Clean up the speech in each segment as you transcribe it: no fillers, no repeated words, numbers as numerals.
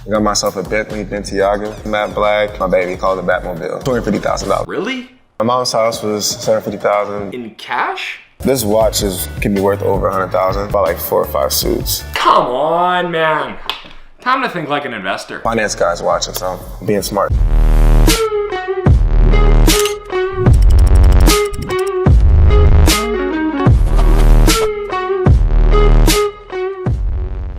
I got myself a Bentley Balenciaga, matte black. My baby called it Batmobile. $250,000. Really? My mom's house was $750,000. In cash? This watch can be worth over $100,000. Bought like 4 or 5 suits. Come on, man. Time to think like an investor. Finance guys watching, so I'm being smart.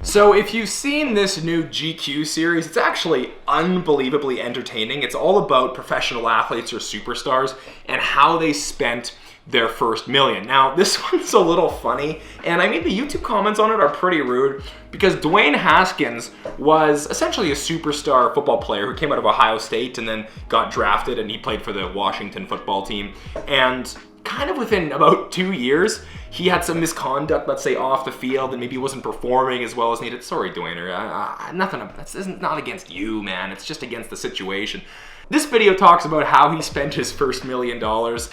So if you've seen this new GQ series, it's actually unbelievably entertaining. It's all about professional athletes or superstars and how they spent their first million. Now, this one's a little funny, and I mean, the YouTube comments on it are pretty rude because Duane Haskins was essentially a superstar football player who came out of Ohio State and then got drafted, and he played for the Washington football team. And kind of within about 2 years, he had some misconduct, let's say, off the field, and maybe he wasn't performing as well as needed. Sorry, Duane, this isn't not against you, man. It's just against the situation. This video talks about how he spent his first $1 million,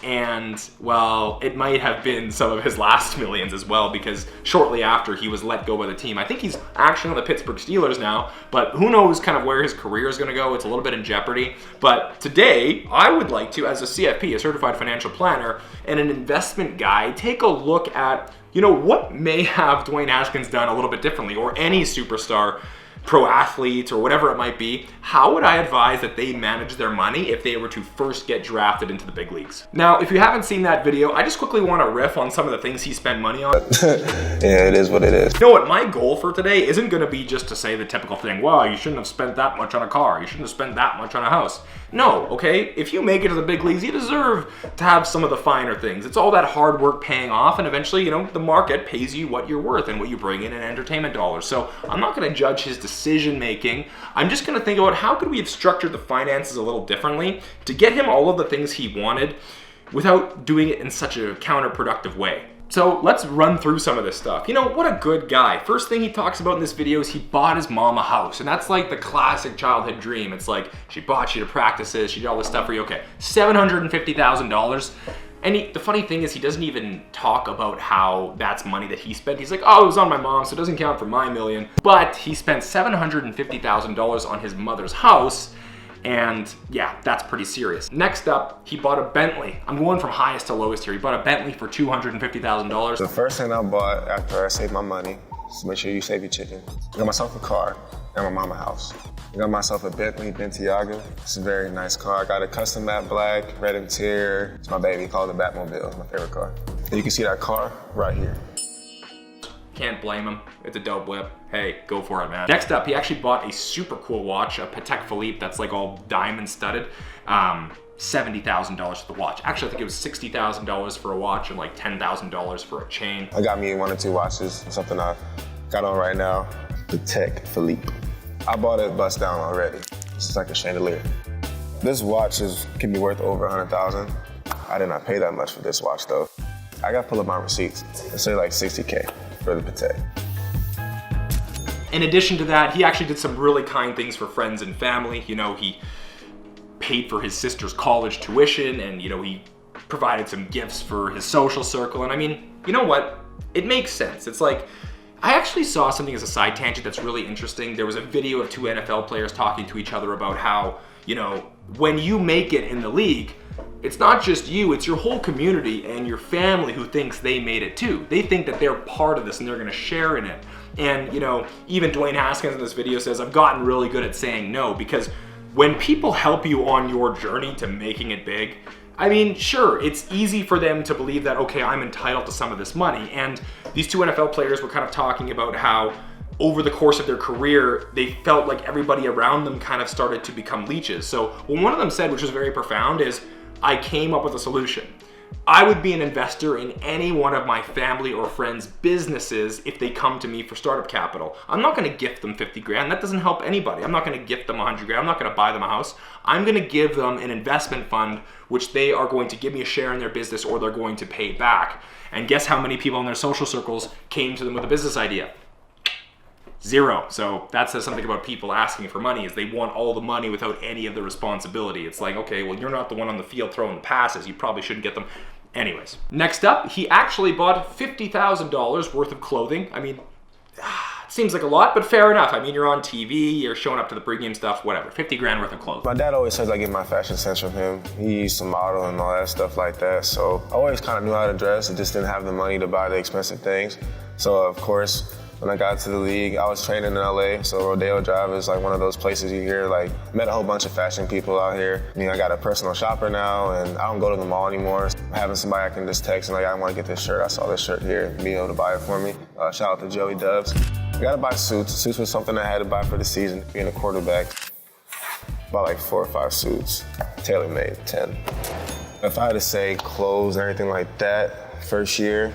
and, well, it might have been some of his last millions as well, because shortly after he was let go by the team. I think he's actually on the Pittsburgh Steelers now, but who knows kind of where his career is going to go. It's a little bit in jeopardy. But today, I would like to, as a CFP, a certified financial planner, and an investment guy, take a look at, you know, what may have Duane Haskins done a little bit differently, or any superstar, pro athlete, or whatever it might be. How would I advise that they manage their money if they were to first get drafted into the big leagues? Now, if you haven't seen that video, I just quickly want to riff on some of the things he spent money on. Yeah, it is what it is. You know what? My goal for today isn't going to be just to say the typical thing, wow, you shouldn't have spent that much on a car. You shouldn't have spent that much on a house. No, okay? If you make it to the big leagues, you deserve to have some of the finer things. It's all that hard work paying off, and eventually, you know, the market pays you what you're worth and what you bring in entertainment dollars. So I'm not going to judge his decision making. I'm just going to think about how could we have structured the finances a little differently to get him all of the things he wanted without doing it in such a counterproductive way. So let's run through some of this stuff. You know, what a good guy. First thing he talks about in this video is he bought his mom a house. And that's like the classic childhood dream. It's like, she bought you to practices, she did all this stuff for you. Okay, $750,000. And the funny thing is, he doesn't even talk about how that's money that he spent. He's like, oh, it was on my mom, so it doesn't count for my million. But he spent $750,000 on his mother's house. And yeah, that's pretty serious. Next up, he bought a Bentley. I'm going from highest to lowest here. He bought a Bentley for $250,000. The first thing I bought after I saved my money is make sure you save your chicken. I got myself a car and my mama house. I got myself a Bentley Balenciaga. It's a very nice car. I got a custom matte black, red interior. It's my baby, called it Batmobile. It's my favorite car. And you can see that car right here. Can't blame him. It's a dope whip. Hey, go for it, man. Next up, he actually bought a super cool watch, a Patek Philippe that's like all diamond studded. $70,000 for the watch. Actually, I think it was $60,000 for a watch and like $10,000 for a chain. I got me 1 or 2 watches, something I got on right now, Patek Philippe. I bought it bust down already. It's like a chandelier. This watch can be worth over $100,000. I did not pay that much for this watch though. I got to pull up my receipts. It say like $60K for the Patek. In addition to that, he actually did some really kind things for friends and family. You know, he paid for his sister's college tuition, and, you know, he provided some gifts for his social circle. And I mean, you know what? It makes sense. It's like, I actually saw something as a side tangent that's really interesting. There was a video of 2 NFL players talking to each other about how, you know, when you make it in the league, it's not just you, it's your whole community and your family who thinks they made it too. They think that they're part of this and they're gonna share in it. And, you know, even Duane Haskins in this video says, I've gotten really good at saying no, because when people help you on your journey to making it big, I mean, sure, it's easy for them to believe that, okay, I'm entitled to some of this money. And these 2 NFL players were kind of talking about how over the course of their career, they felt like everybody around them kind of started to become leeches. So what one of them said, which was very profound, is, I came up with a solution. I would be an investor in any one of my family or friends' businesses if they come to me for startup capital. I'm not gonna gift them 50 grand. That doesn't help anybody. I'm not gonna gift them 100 grand. I'm not gonna buy them a house. I'm gonna give them an investment fund, which they are going to give me a share in their business, or they're going to pay back. And guess how many people in their social circles came to them with a business idea? 0. So that says something about people asking for money, is they want all the money without any of the responsibility. It's like, okay, well, you're not the one on the field throwing the passes. You probably shouldn't get them. Anyways, next up, he actually bought $50,000 worth of clothing. I mean, seems like a lot, but fair enough. I mean, you're on TV, you're showing up to the pregame stuff, whatever, 50 grand worth of clothes. My dad always says I get my fashion sense from him. He used to model and all that stuff like that. So I always kind of knew how to dress. I just didn't have the money to buy the expensive things. So of course, when I got to the league, I was training in LA. So Rodeo Drive is like one of those places you hear, like, met a whole bunch of fashion people out here. I mean, I got a personal shopper now, and I don't go to the mall anymore. Having somebody I can just text and like, I want to get this shirt. I saw this shirt here, be able to buy it for me. Shout out to Joey Dubs. I gotta buy suits. Suits was something I had to buy for the season. Being a quarterback, bought like 4 or 5 suits, tailor-made, 10. If I had to say clothes and everything like that, first year,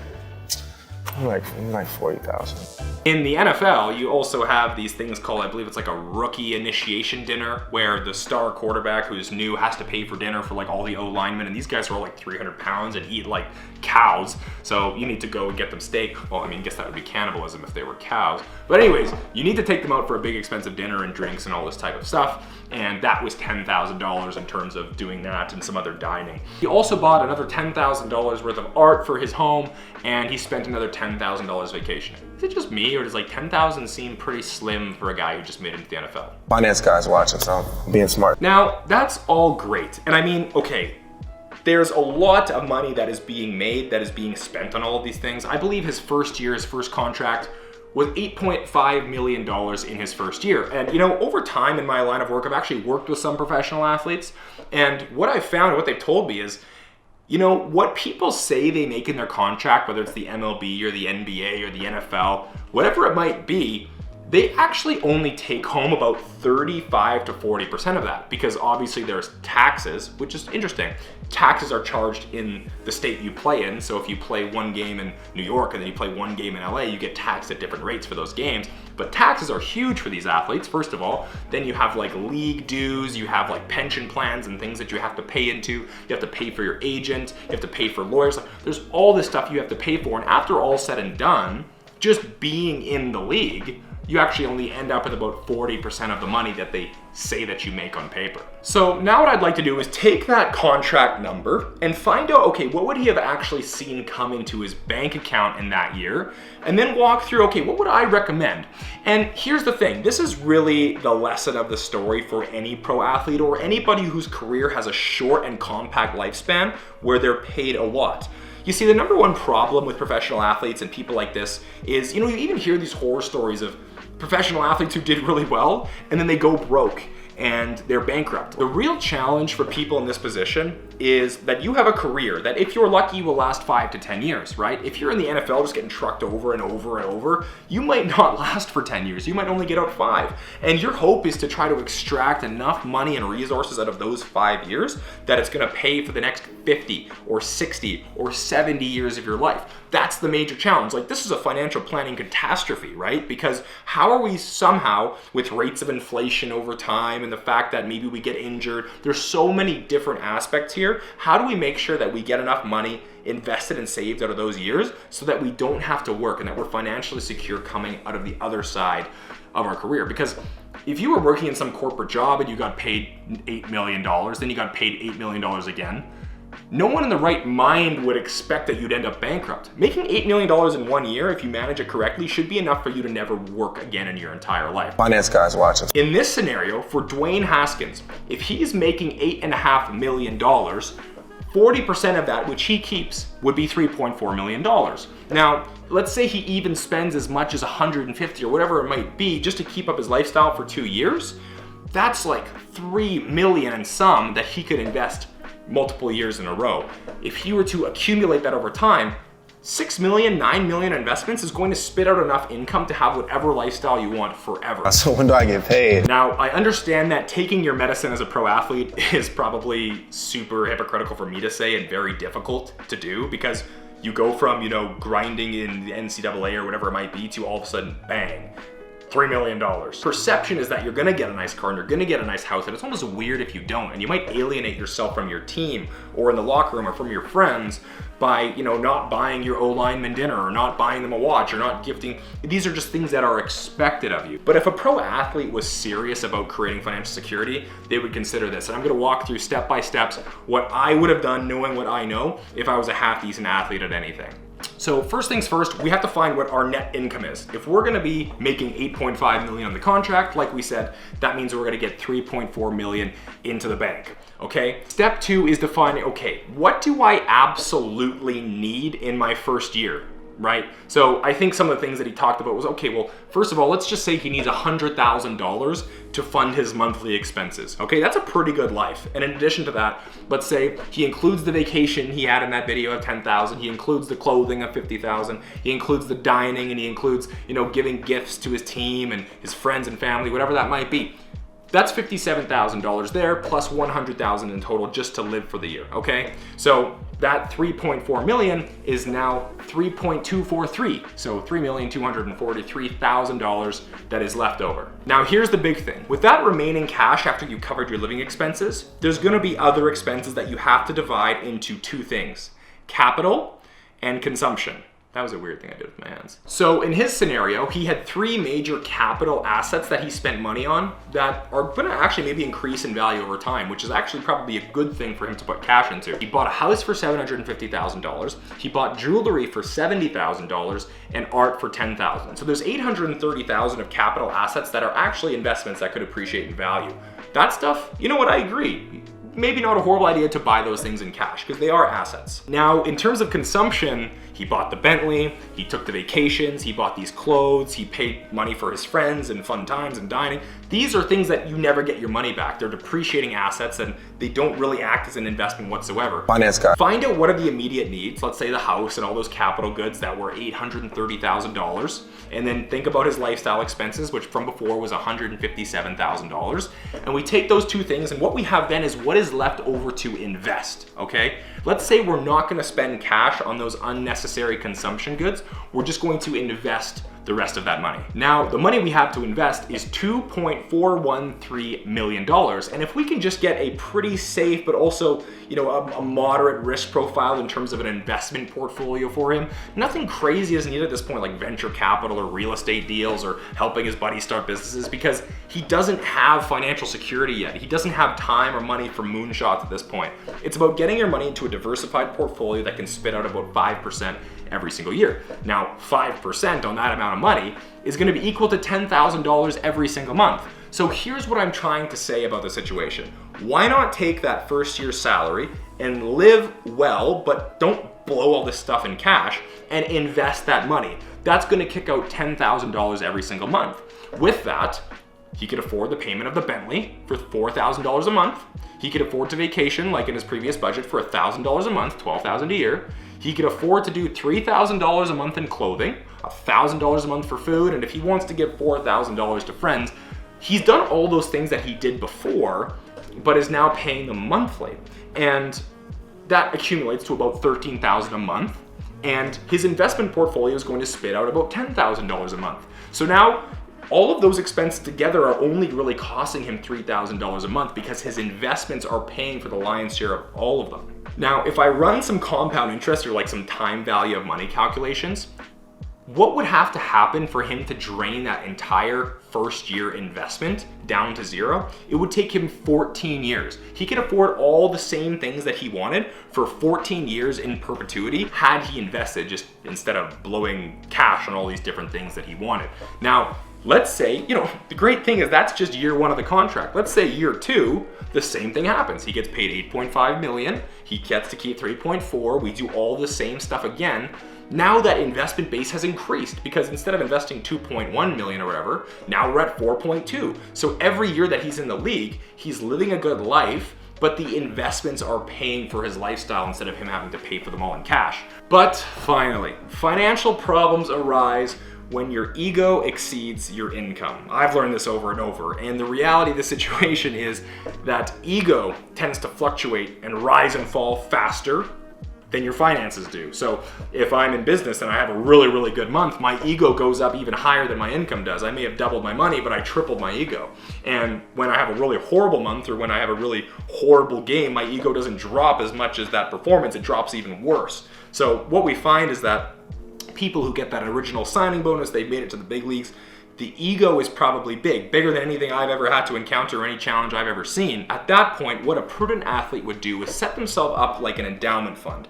I'm like 40,000. In the NFL, you also have these things called, I believe it's like a rookie initiation dinner, where the star quarterback who's new has to pay for dinner for like all the O linemen, and these guys are all like 300 pounds and eat like cows. So you need to go and get them steak. Well, I mean, I guess that would be cannibalism if they were cows. But anyways, you need to take them out for a big expensive dinner and drinks and all this type of stuff. And that was $10,000 in terms of doing that and some other dining. He also bought another $10,000 worth of art for his home, and he spent another $10,000 vacationing. Is it just me, or does like 10,000 seem pretty slim for a guy who just made it into the NFL? Finance guys watching, so I'm being smart. Now, that's all great. And I mean, okay, there's a lot of money that is being made, that is being spent on all of these things. I believe his first year, his first contract, was $8.5 million in his first year. And you know, over time in my line of work, I've actually worked with some professional athletes, and what I've found and what they've told me is, you know, what people say they make in their contract, whether it's the MLB or the NBA or the NFL, whatever it might be, they actually only take home about 35 to 40% of that, because obviously there's taxes, which is interesting. Taxes are charged in the state you play in. So if you play one game in New York and then you play one game in LA, you get taxed at different rates for those games. But taxes are huge for these athletes, first of all. Then you have like league dues, you have like pension plans and things that you have to pay into. You have to pay for your agent, you have to pay for lawyers. There's all this stuff you have to pay for. And after all said and done, just being in the league, you actually only end up with about 40% of the money that they say that you make on paper. So now what I'd like to do is take that contract number and find out, okay, what would he have actually seen come into his bank account in that year? And then walk through, okay, what would I recommend? And here's the thing, this is really the lesson of the story for any pro athlete or anybody whose career has a short and compact lifespan where they're paid a lot. You see, the number one problem with professional athletes and people like this is, you know, you even hear these horror stories of professional athletes who did really well and then they go broke and they're bankrupt. The real challenge for people in this position is that you have a career that, if you're lucky, will last 5 to 10 years, right? If you're in the NFL just getting trucked over and over and over, you might not last for 10 years. You might only get out 5. And your hope is to try to extract enough money and resources out of those 5 years that it's gonna pay for the next 50 or 60 or 70 years of your life. That's the major challenge. Like, this is a financial planning catastrophe, right? Because how are we somehow, with rates of inflation over time and the fact that maybe we get injured, there's so many different aspects here. How do we make sure that we get enough money invested and saved out of those years so that we don't have to work and that we're financially secure coming out of the other side of our career? Because if you were working in some corporate job and you got paid $8 million, then you got paid $8 million again, no one in the right mind would expect that you'd end up bankrupt. Making $8 million in 1 year, if you manage it correctly, should be enough for you to never work again in your entire life. Finance guys watching. In this scenario, for Duane Haskins, if he's making $8.5 million, 40% of that, which he keeps, would be $3.4 million. Now, let's say he even spends as much as $150 or whatever it might be just to keep up his lifestyle for 2 years. That's like $3 million and some that he could invest multiple years in a row. If he were to accumulate that over time, 6 million, 9 million investments is going to spit out enough income to have whatever lifestyle you want forever. So when do I get paid? Now, I understand that taking your medicine as a pro athlete is probably super hypocritical for me to say and very difficult to do, because you go from, you know, grinding in the NCAA or whatever it might be to all of a sudden, bang, $3 million. Perception is that you're gonna get a nice car and you're gonna get a nice house, and it's almost weird if you don't, and you might alienate yourself from your team or in the locker room or from your friends by, you know, not buying your O-lineman dinner or not buying them a watch or not gifting. These are just things that are expected of you. But if a pro athlete was serious about creating financial security, they would consider this. And I'm gonna walk through step by steps what I would have done knowing what I know if I was a half-decent athlete at anything. So first things first, we have to find what our net income is. If we're gonna be making 8.5 million on the contract, like we said, that means we're gonna get 3.4 million into the bank, okay? Step 2 is defining, okay, what do I absolutely need in my first year? Right? So I think some of the things that he talked about was, okay, well, first of all, let's just say he needs $100,000 to fund his monthly expenses. Okay, that's a pretty good life. And in addition to that, let's say he includes the vacation he had in that video of 10,000, he includes the clothing of 50,000, he includes the dining, and he includes, giving gifts to his team and his friends and family, whatever that might be. That's $57,000 there, plus $100,000 in total just to live for the year, okay? So that 3.4 million is now 3.243, so $3,243,000 that is left over. Now here's the big thing. With that remaining cash after you covered your living expenses, there's gonna be other expenses that you have to divide into two things: capital and consumption. That was a weird thing I did with my hands. So in his scenario, he had 3 major capital assets that he spent money on that are gonna actually maybe increase in value over time, which is actually probably a good thing for him to put cash into. He bought a house for $750,000, he bought jewelry for $70,000, and art for $10,000. So there's $830,000 of capital assets that are actually investments that could appreciate in value. That stuff, you know what, I agree. Maybe not a horrible idea to buy those things in cash because they are assets. Now, in terms of consumption, he bought the Bentley, he took the vacations, he bought these clothes, he paid money for his friends and fun times and dining. These are things that you never get your money back. They're depreciating assets and they don't really act as an investment whatsoever. Finance guy. Find out what are the immediate needs, let's say the house and all those capital goods that were $830,000, and then think about his lifestyle expenses, which from before was $157,000. And we take those two things, and what we have then is what is left over to invest, okay? Let's say we're not gonna spend cash on those unnecessary consumption goods. We're just going to invest the rest of that money. Now, the money we have to invest is $2.413 million. And if we can just get a pretty safe, but also, a moderate risk profile in terms of an investment portfolio for him, nothing crazy is needed at this point, like venture capital or real estate deals or helping his buddies start businesses, because he doesn't have financial security yet. He doesn't have time or money for moonshots at this point. It's about getting your money into a diversified portfolio that can spit out about 5% every single year. Now, 5% on that amount of money is going to be equal to $10,000 every single month. So here's what I'm trying to say about the situation. Why not take that first year's salary and live well, but don't blow all this stuff in cash, and invest that money? That's going to kick out $10,000 every single month. With that, he could afford the payment of the Bentley for $4,000 a month. He could afford to vacation, like in his previous budget, for $1,000 a month, $12,000 a year. He could afford to do $3,000 a month in clothing, $1,000 a month for food, and if he wants to give $4,000 to friends, he's done all those things that he did before, but is now paying them monthly. And that accumulates to about $13,000 a month, and his investment portfolio is going to spit out about $10,000 a month. So now, all of those expenses together are only really costing him $3,000 a month because his investments are paying for the lion's share of all of them. Now, if I run some compound interest or like some time value of money calculations, what would have to happen for him to drain that entire first year investment down to zero? It would take him 14 years. He could afford all the same things that he wanted for 14 years in perpetuity had he invested, just instead of blowing cash on all these different things that he wanted. Now, let's say, the great thing is that's just year 1 of the contract. Let's say year 2, the same thing happens. He gets paid $8.5 million, he gets to keep 3.4, we do all the same stuff again. Now that investment base has increased because instead of investing 2.1 million or whatever, now we're at 4.2. So every year that he's in the league, he's living a good life, but the investments are paying for his lifestyle instead of him having to pay for them all in cash. But finally, financial problems arise when your ego exceeds your income. I've learned this over and over, and the reality of the situation is that ego tends to fluctuate and rise and fall faster than your finances do. So if I'm in business and I have a really, really good month, my ego goes up even higher than my income does. I may have doubled my money, but I tripled my ego. And when I have a really horrible month or when I have a really horrible game, my ego doesn't drop as much as that performance, it drops even worse. So what we find is that people who get that original signing bonus, they've made it to the big leagues, the ego is probably bigger than anything I've ever had to encounter or any challenge I've ever seen. At that point, what a prudent athlete would do is set themselves up like an endowment fund.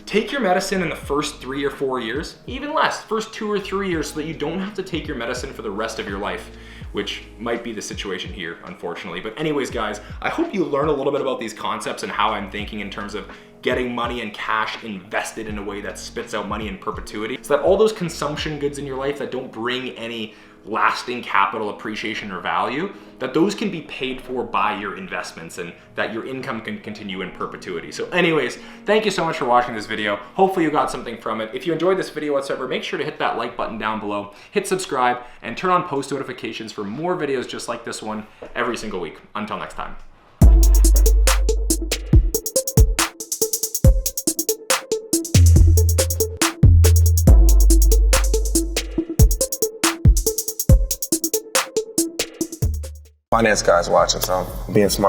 take your medicine in the first 3 or 4 years, even less, first 2 or 3 years, so that you don't have to take your medicine for the rest of your life, which might be the situation here, unfortunately. But anyways, guys, I hope you learn a little bit about these concepts and how I'm thinking in terms of getting money and cash invested in a way that spits out money in perpetuity, so that all those consumption goods in your life that don't bring any lasting capital appreciation or value, that those can be paid for by your investments and that your income can continue in perpetuity. So anyways, thank you so much for watching this video. Hopefully you got something from it. If you enjoyed this video whatsoever, make sure to hit that like button down below, hit subscribe, and turn on post notifications for more videos just like this one every single week. Until next time. Finance guys watching, so I'm being smart.